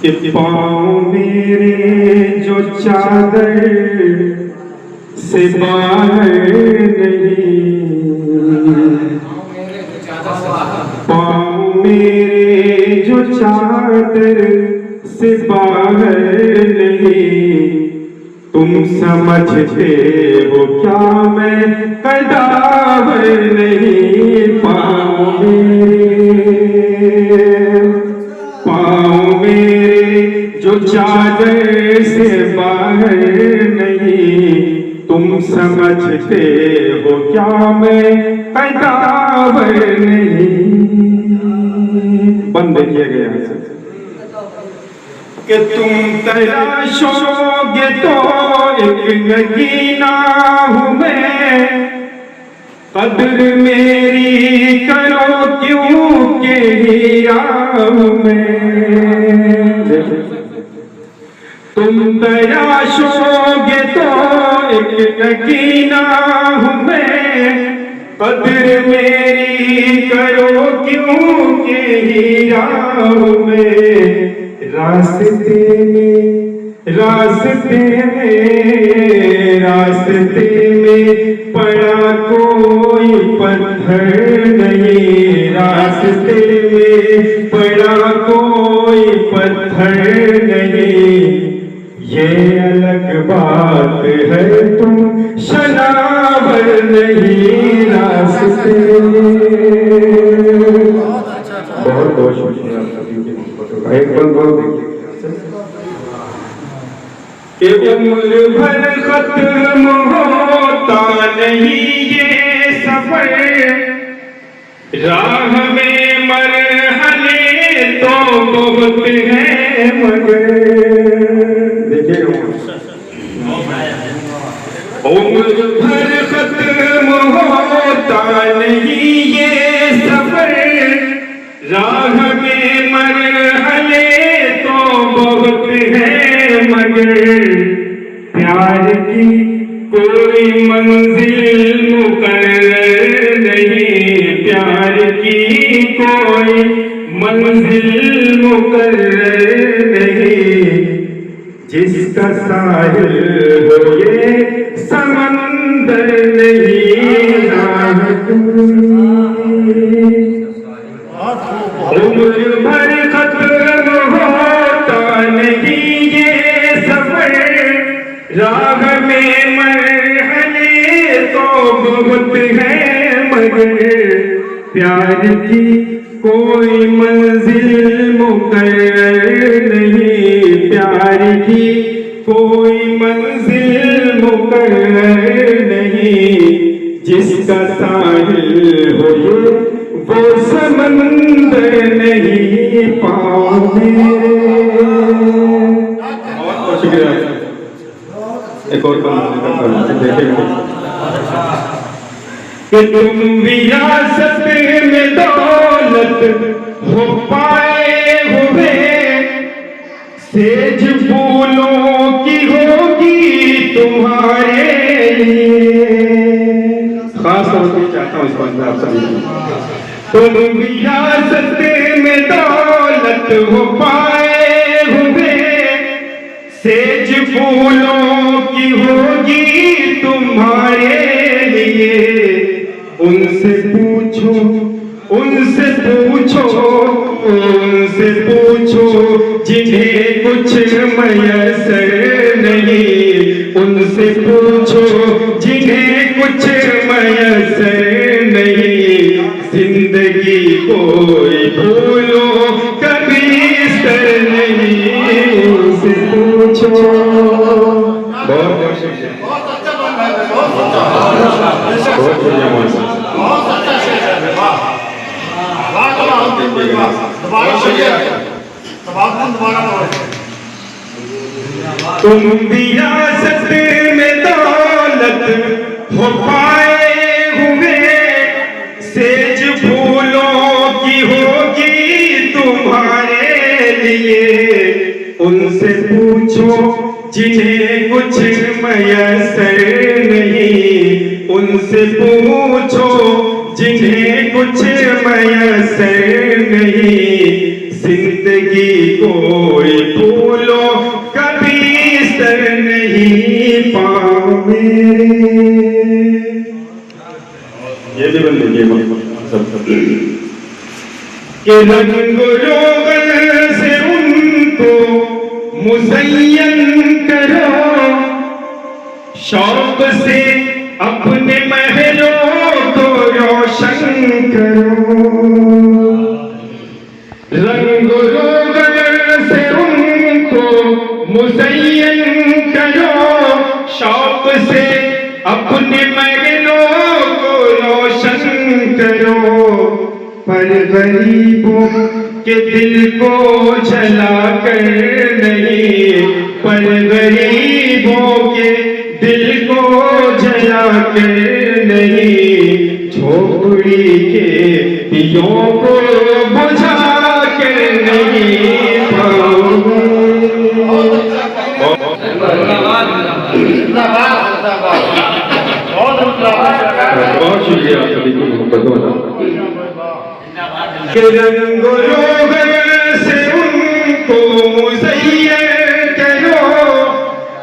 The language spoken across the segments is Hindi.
कि पाँव मेरे जो चादर से बाहर नहीं, पाँव मेरे जो चादर से बाहर नहीं, तुम समझते हो क्या मैं कदावर नहीं। पाँव मेरे जो चादर से बाहर नहीं, तुम समझते हो क्या मैं कदावर नहीं। बंद किया गया कि तुम तराशोगे तो एक नगीना हूँ मैं, कदर मेरी करो क्यों के हीरा हूँ मैं। तुम तराशोगे तो एक नगीना हूँ मैं, कदर मेरी करो क्यों के हीरा हूँ मैं। रास्ते में पड़ा कोई पत्थर नहीं, रास्ते में पड़ा कोई पत्थर नहीं। ये अलग बात है तुम शनावर नहीं रास्ते। बहुत बहुत शुक्रिया आप सभी के फोटो का। एक पल बहुत देखिए कि उम्र भर खत्म होता नहीं ये सफर, राह में मरहले तो बहुत है मगर। देखिए उम्र भर खत्म होता नहीं ये सफर, राह में मरहले तो बहुत है मगर। प्यार की कोई मंजिल मुकर्रर नहीं, प्यार की कोई मंजिल मुकर्रर नहीं। जिसका साहिल हो ये समंदर नहीं राह उम्र भर खत्म होता नहीं ये सफर, राह में मरहले तो बहुत है मगर। प्यार की कोई मंजिल मुकर्रर नहीं, प्यार की कोई मंजिल मुकर्रर नहीं। जिसका साहिल हो ये वो समंदर नहीं। पाँव मेरे बहुत शुक्रिया। एक और देखेंगे कि तुम विरासत में दौलत हो पाए हुए, सेज फूलों की होगी तुम्हारे लिए। खास तौर पर चाहता हूँ इस बात आप सभी, तुम विरासत में दौलत हो पाए हुए, सेज फूलों की होगी तुम्हारे लिए। उनसे पूछो उनसे पूछो उनसे पूछो जिन्हें कुछ मयसर नहीं, उनसे पूछो जिन्हें कुछ मयसर नहीं। जिंदगी कोई भूलो कभी सर नहीं, उनसे पूछो। बहुत बहुत शुक्रिया, बहुत बढ़िया। तुम विरासत में दौलत हो पाए हुए, सेज फूलों की होगी तुम्हारे लिए। उनसे पूछो जिन्हें कुछ मयसर नहीं, उनसे पूछो जिन्हें कुछ मयसर नहीं, जिंदगी कोई फूलो कभी सर नहीं पावे। ये भी बन लीजिए सब के रंग रोगन से उनको मुज़य्यन करो, शौक से अपने महलों को रोशन करो। रंग रोगन से उनको मुज़य्यन करो, शौक से अपने महलों को रोशन करो। पर गरीबों के दिल को जला कर नहीं, पर गरीबों के दिल को जला कर नहीं, झोपड़ी के दियों को बुझा कर नहीं पाओगे। बहुत शुक्रिया आप सभी को मोहब्बत वाला। के रंग रोगन से उनको मुज़य्यन करो,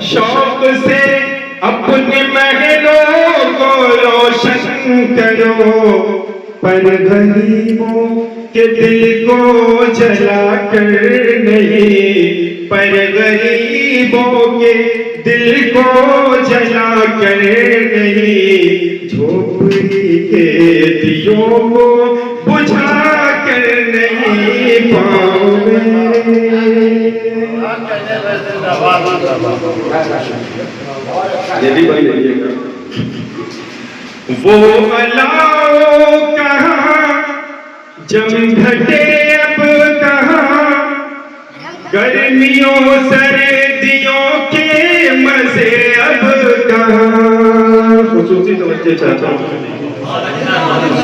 शौक से अपने महलों को रोशन करो। पर गरीबों के दिल को जला कर नहीं, पर गरीबों के दिल को जला कर नहीं, झोपड़ी के दियों को बुझा कर नहीं पाओगे। ये भी बन लीजिएगा। वो अलाओ कहाँ, जम घटे अब कहाँ, गर्मियों सर्दियों के मजे अब कहाँ। खुसूसी तवज्जो चाहता हूँ।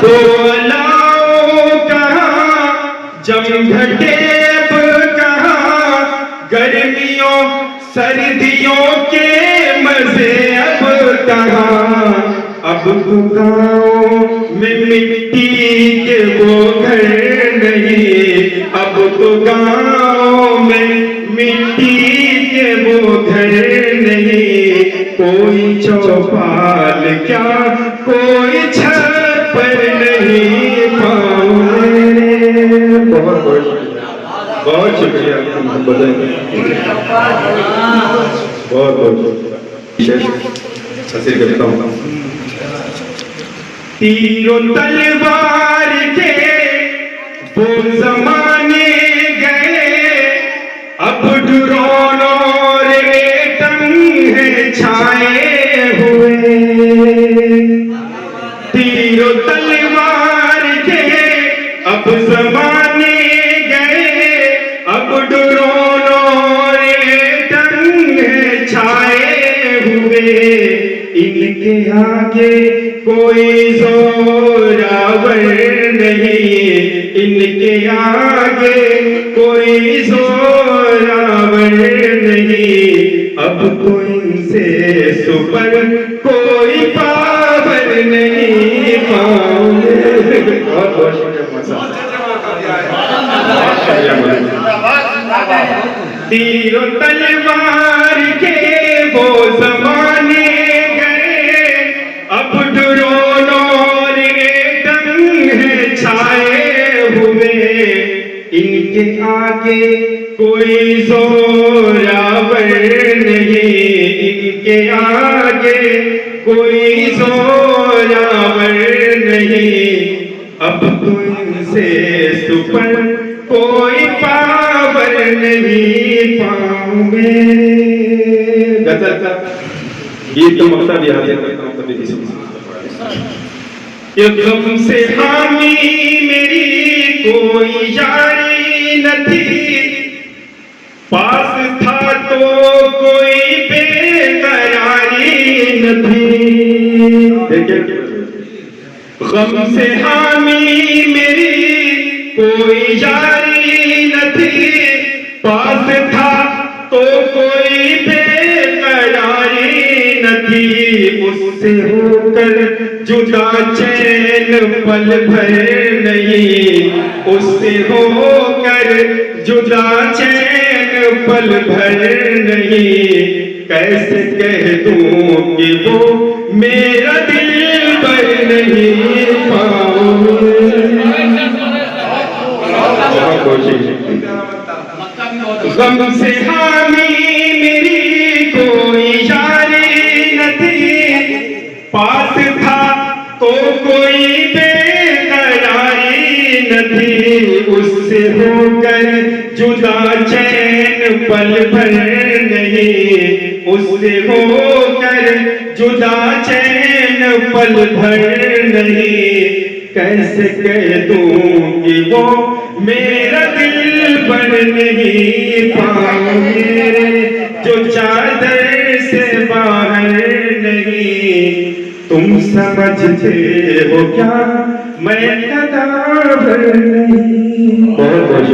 वो अलाओ कहाँ, जम घटे अब कहाँ, गर्मियों सर्दियों के मजे अब कहाँ। अब तो गाँव में मिट्टी के वो घर नहीं, अब तो गाँव में मिट्टी के वो घर नहीं, कोई चौपाल क्या कोई छप्पर नहीं पाओगे। बहुत शुक्रिया बहुत करता हूँ। तीरों तलवार के वो जमाने गए, अब ड्रोन और एटम है छाए हुए। तीरों तलवार के अब जमाने गए, अब ड्रोन और एटम है छाए हुए। इनके आगे कोई जोरावर नहीं, इनके आगे कोई जोरावर नहीं, अब तो इनसे सुपर कोई पावर नहीं पाओगे। बहुत बहुत शुक्रिया। तीरों तलवार के वो जमाने गए, अब ड्रोन और एटम है छाए हुए। इनके आगे कोई जोरावर नहीं, इनके आगे कोई जोरावर नहीं, अब तो इनसे सुपर कोई पावर नहीं पाओगे। ये तो मकसद याद करता हूँ कभी किसी ये गम से हामी मेरी कोई यारी न थी, पास था तो कोई बेकरारी न थी। गम से हामी मेरी कोई यारी न थी, पास था तो कोई बेकरारी न थी उससे होकर जुदा चैन पल भर नहीं, उससे होकर जुदा चैन पल भर नहीं। कैसे कह दूं कि वो मेरा दिल पर नहीं पाऊंगी। गम से हामी मेरी कोई यारी न थी, पास था तो कोई बेकरारी न थी, उससे होकर जुदा चैन पल भर नहीं, उससे होकर जुदा चैन पल भर नहीं। कैसे कह दूं कि वो मेरा दिल पर नहीं पाऊंगे, जो चादर से बाहर नहीं। तुम समझते हो क्या मैं कदावर नहीं। बहुत बहुत